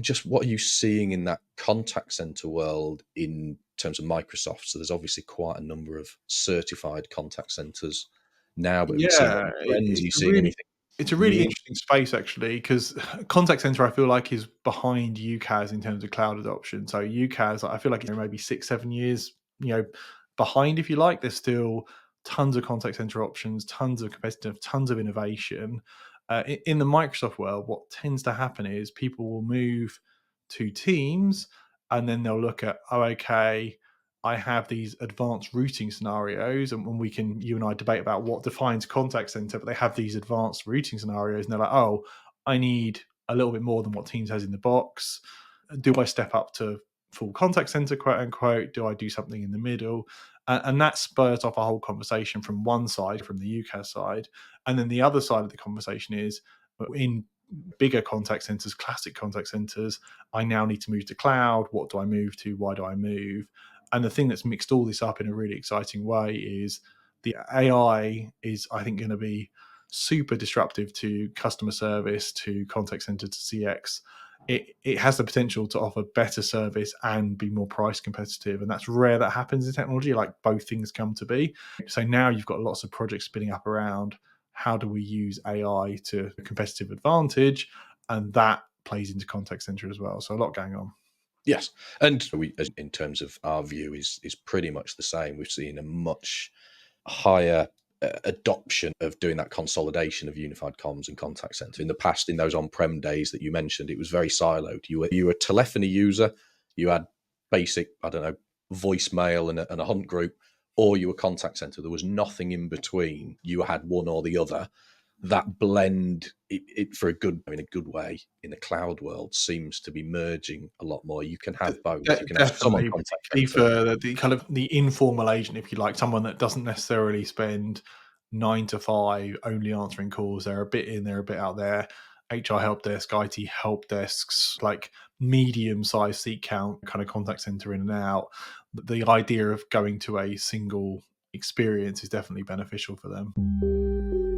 Just what are you seeing in that contact center world in terms of Microsoft? So there's obviously quite a number of certified contact centers now, but have you seen Yeah, any trends? Are you seeing it's a really anything interesting space actually, because contact center I feel like is behind UCaaS in terms of cloud adoption. So UCaaS, I feel like it's maybe 6-7 years, behind if you like. There's still tons of contact center options, tons of competitive, tons of innovation. In the Microsoft world, what tends to happen is people will move to Teams, and then they'll look at, oh, okay, I have these advanced routing scenarios, and when you and I debate about what defines contact center, but they have these advanced routing scenarios, and they're like, oh, I need a little bit more than what Teams has in the box. Do I step up to full contact center, quote unquote? Do I do something in the middle? And that spurs off a whole conversation from one side, from the UCAS side. And then the other side of the conversation is, in bigger contact centers, classic contact centers, I now need to move to cloud. What do I move to? Why do I move? And the thing that's mixed all this up in a really exciting way is the AI is, I think, going to be super disruptive to customer service, to contact center, to CX. It has the potential to offer better service and be more price competitive. And that's rare that happens in technology, like both things come to be. So now you've got lots of projects spinning up around how do we use AI to a competitive advantage? And that plays into contact center as well. So a lot going on. Yes, and in terms of our view, is pretty much the same. We've seen a much higher adoption of doing that consolidation of unified comms and contact center. In the past, in those on-prem days that you mentioned, it was very siloed. You were a telephony user, you had basic, I don't know, voicemail and a hunt group, or you were contact center. There was nothing in between. You had one or the other. That blend, it for a good way in the cloud world, seems to be merging a lot more. You can have both. You can have someone Definitely, contact particularly center. for the kind of the informal agent, if you like, someone that doesn't necessarily spend 9 to 5 only answering calls. They're a bit in, they're a bit out there. HR help desk, IT help desks, like medium-sized seat count kind of contact center in and out. The idea of going to a single experience is definitely beneficial for them.